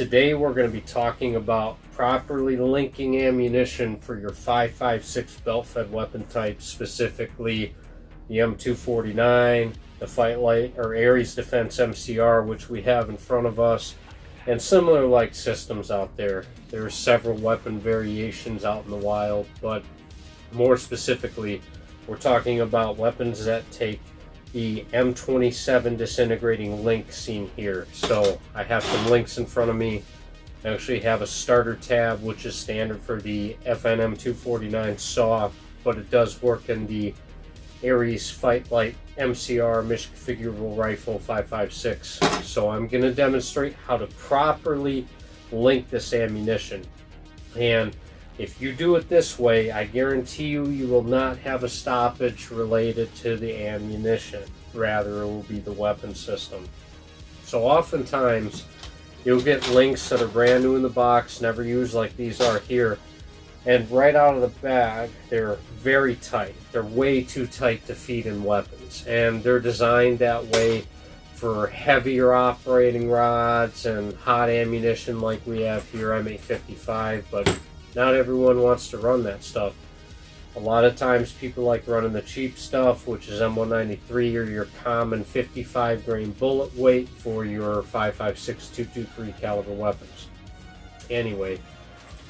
Today we're going to be talking about properly linking ammunition for your 5.56 belt-fed weapon type, specifically the M249, the Fightlite or Ares Defense MCR, which we have in front of us, and similar like systems out there. There are several weapon variations out in the wild, but more specifically, we're talking about weapons that take the M27 disintegrating link seen here. So I have some links in front of me. I actually have a starter tab, which is standard for the M249 Saw, but it does work in the Ares Fightlite MCR Mission Configurable Rifle 5.56. So I'm going to demonstrate how to properly link this ammunition. And if you do it this way, I guarantee you will not have a stoppage related to the ammunition. Rather, it will be the weapon system. So oftentimes, you'll get links that are brand new in the box, never used like these are here. And right out of the bag, they're very tight. They're way too tight to feed in weapons. And they're designed that way for heavier operating rods and hot ammunition like we have here, M855, but not everyone wants to run that stuff. A lot of times people like running the cheap stuff, which is M193 or your common 55 grain bullet weight for your 5.56 223 caliber weapons. Anyway,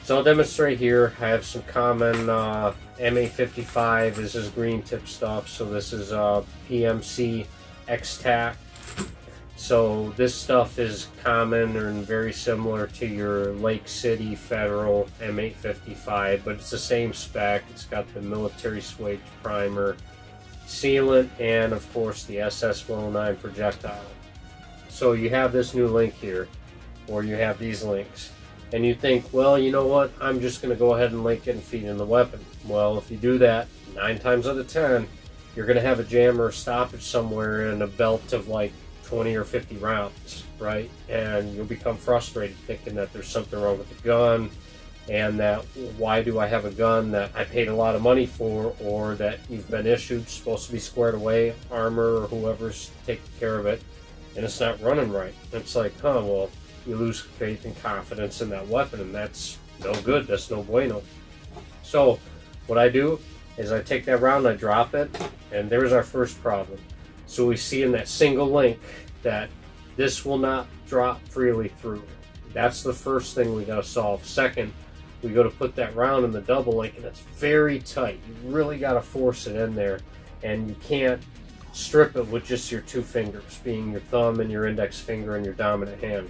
so I'll demonstrate here. I have some common M855. This is green tip stuff, so this is PMC X-Tac. So this stuff is common and very similar to your Lake City Federal M855, but it's the same spec. It's got the military swage primer, sealant, and of course the SS-109 projectile. So you have this new link here, or you have these links, and you think, well, you know what, I'm just going to go ahead and link it and feed in the weapon. Well, if you do that, 9 times out of 10, you're going to have a jam or a stoppage somewhere in a belt of like 20 or 50 rounds, right? And you'll become frustrated thinking that there's something wrong with the gun, and that why do I have a gun that I paid a lot of money for, or that you've been issued, supposed to be squared away, armor or whoever's taking care of it, and it's not running right. It's like, well, you lose faith and confidence in that weapon, and that's no good. That's no bueno. So what I do is I take that round, I drop it, and there's our first problem. So we see in that single link that this will not drop freely through. That's the first thing we got to solve. Second, we go to put that round in the double link, and it's very tight. You really got to force it in there, and you can't strip it with just your 2 fingers, being your thumb and your index finger and your dominant hand.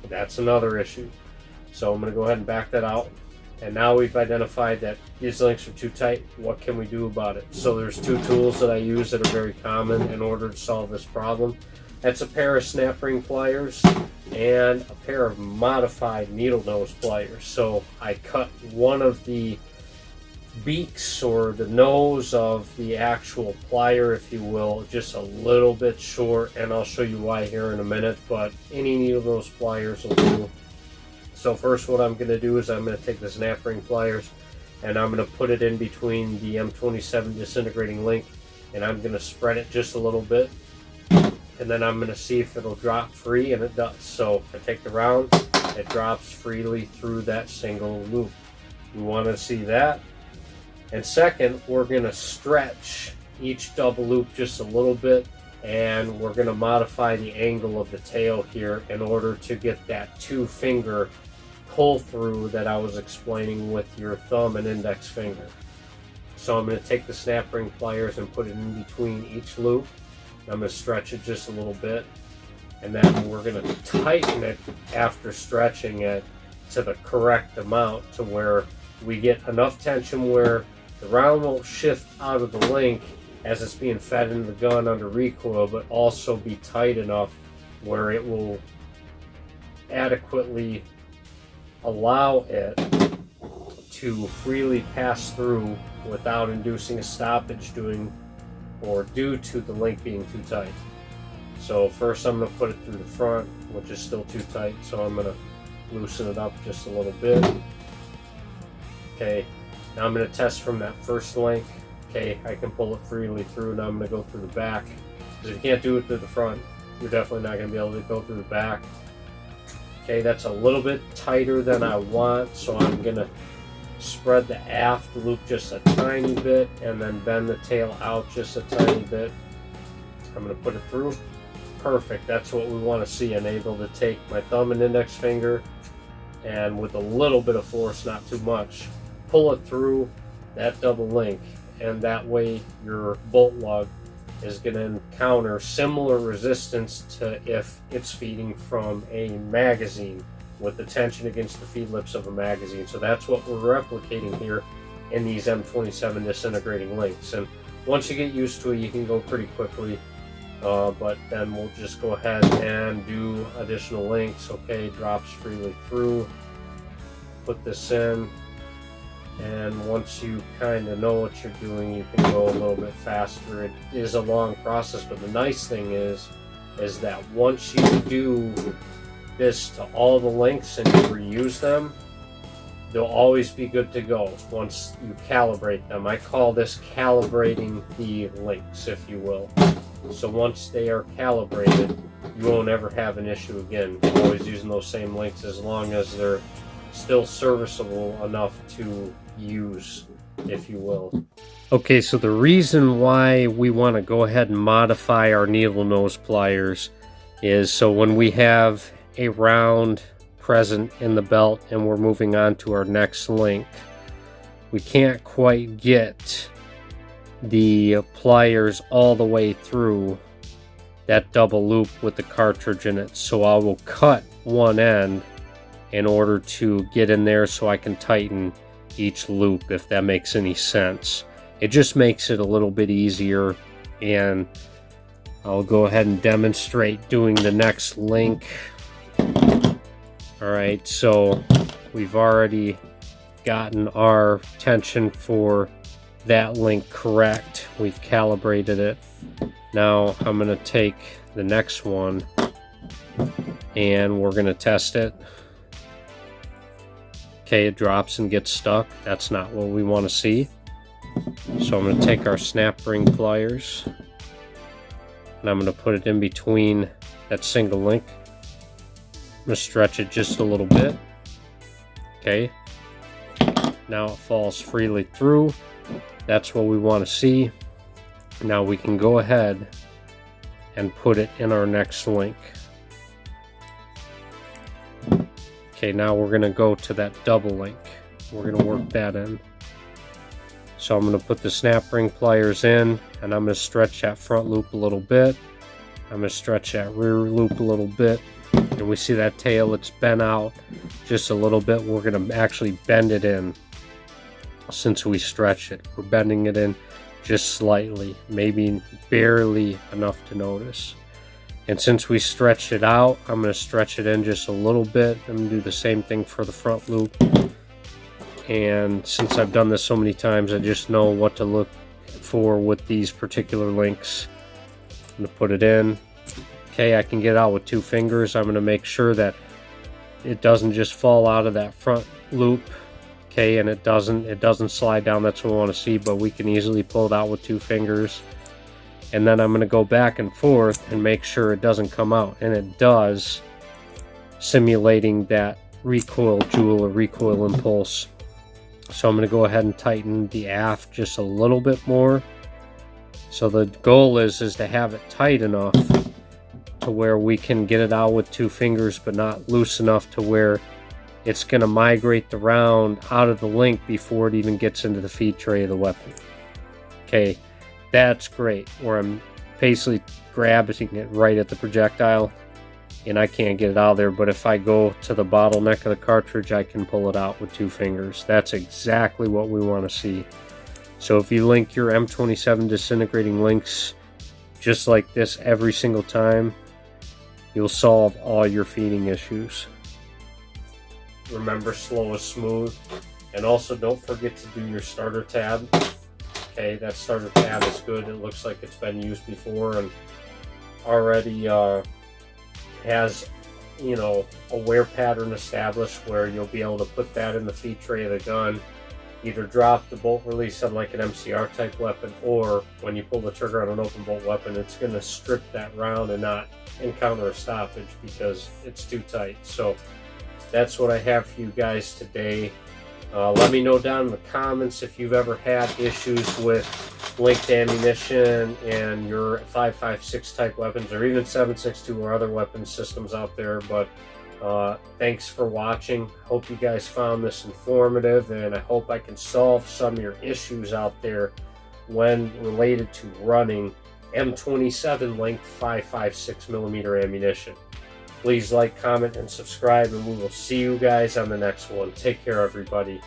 That's another issue. So I'm going to go ahead and back that out. And now we've identified that these links are too tight. What can we do about it? So there's 2 tools that I use that are very common in order to solve this problem. That's a pair of snap ring pliers and a pair of modified needle nose pliers. So I cut one of the beaks or the nose of the actual plier, if you will, just a little bit short, and I'll show you why here in a minute, but any needle nose pliers will do. So first what I'm going to do is I'm going to take the snap ring pliers and I'm going to put it in between the M27 disintegrating link, and I'm going to spread it just a little bit, and then I'm going to see if it'll drop free, and it does. So I take the round, it drops freely through that single loop. We want to see that. And second, we're going to stretch each double loop just a little bit, and we're going to modify the angle of the tail here in order to get that 2-finger pull through that I was explaining with your thumb and index finger. So I'm going to take the snap ring pliers and put it in between each loop. I'm going to stretch it just a little bit, and then we're going to tighten it after stretching it to the correct amount, to where we get enough tension where the round won't shift out of the link as it's being fed into the gun under recoil, but also be tight enough where it will adequately allow it to freely pass through without inducing a stoppage due to the link being too tight. So first I'm going to put it through the front, which is still too tight, so I'm going to loosen it up just a little bit. Okay, now I'm going to test from that first link. Okay, I can pull it freely through. Now I'm going to go through the back, because if you can't do it through the front, you're definitely not going to be able to go through the back. Okay, that's a little bit tighter than I want, so I'm gonna spread the aft loop just a tiny bit and then bend the tail out just a tiny bit. I'm gonna put it through. Perfect, that's what we want to see. I'm able to take my thumb and index finger and with a little bit of force, not too much, pull it through that double link, and that way your bolt lug is going to encounter similar resistance to if it's feeding from a magazine, with the tension against the feed lips of a magazine. So that's what we're replicating here in these M27 disintegrating links. And once you get used to it, you can go pretty quickly. But then we'll just go ahead and do additional links. Okay, drops freely through. Put this in. And once you kind of know what you're doing, you can go a little bit faster. It is a long process, but the nice thing is that once you do this to all the links and you reuse them, they'll always be good to go once you calibrate them. I call this calibrating the links, if you will. So once they are calibrated, you won't ever have an issue again. You're always using those same links as long as they're still serviceable enough to use, if you will. Okay, so the reason why we want to go ahead and modify our needle nose pliers is so when we have a round present in the belt and we're moving on to our next link, we can't quite get the pliers all the way through that double loop with the cartridge in it. So I will cut one end in order to get in there so I can tighten each loop, if that makes any sense. It just makes it a little bit easier, and I'll go ahead and demonstrate doing the next link. Alright, so we've already gotten our tension for that link correct. We've calibrated it. Now I'm going to take the next one and we're going to test it. Okay, it drops and gets stuck. That's not what we want to see. So I'm going to take our snap ring pliers and I'm going to put it in between that single link. I'm going to stretch it just a little bit. Okay, now it falls freely through. That's what we want to see. Now we can go ahead and put it in our next link. Okay, now we're going to go to that double link. We're going to work that in. So I'm going to put the snap ring pliers in, and I'm going to stretch that front loop a little bit. I'm going to stretch that rear loop a little bit. And we see that tail, it's bent out just a little bit. We're going to actually bend it in. Since we stretch it, we're bending it in just slightly, maybe barely enough to notice. And since we stretched it out, I'm going to stretch it in just a little bit. I'm going to do the same thing for the front loop. And since I've done this so many times, I just know what to look for with these particular links. I'm going to put it in. Okay, I can get it out with 2 fingers. I'm going to make sure that it doesn't just fall out of that front loop. Okay, and it doesn't slide down. That's what we want to see, but we can easily pull it out with 2 fingers. And then I'm going to go back and forth and make sure it doesn't come out, and it does, simulating that recoil jewel or recoil impulse. So I'm going to go ahead and tighten the aft just a little bit more. So the goal is to have it tight enough to where we can get it out with 2 fingers, but not loose enough to where it's going to migrate the round out of the link before it even gets into the feed tray of the weapon. Okay, that's great, where I'm basically grabbing it right at the projectile and I can't get it out of there, but if I go to the bottleneck of the cartridge, I can pull it out with 2 fingers. That's exactly what we want to see. So if you link your M27 disintegrating links just like this every single time, you'll solve all your feeding issues. Remember, slow is smooth. And also don't forget to do your starter tab. Okay, that starter tab is good. It looks like it's been used before and already has, you know, a wear pattern established where you'll be able to put that in the feed tray of the gun either drop the bolt release on like an MCR type weapon, or when you pull the trigger on an open bolt weapon, it's going to strip that round and not encounter a stoppage because it's too tight. So that's what I have for you guys today. Let me know down in the comments if you've ever had issues with linked ammunition and your 5.56 type weapons, or even 7.62 or other weapon systems out there. But thanks for watching. Hope you guys found this informative, and I hope I can solve some of your issues out there when related to running M27 length 5.56mm ammunition. Please like, comment, and subscribe, and we will see you guys on the next one. Take care, everybody.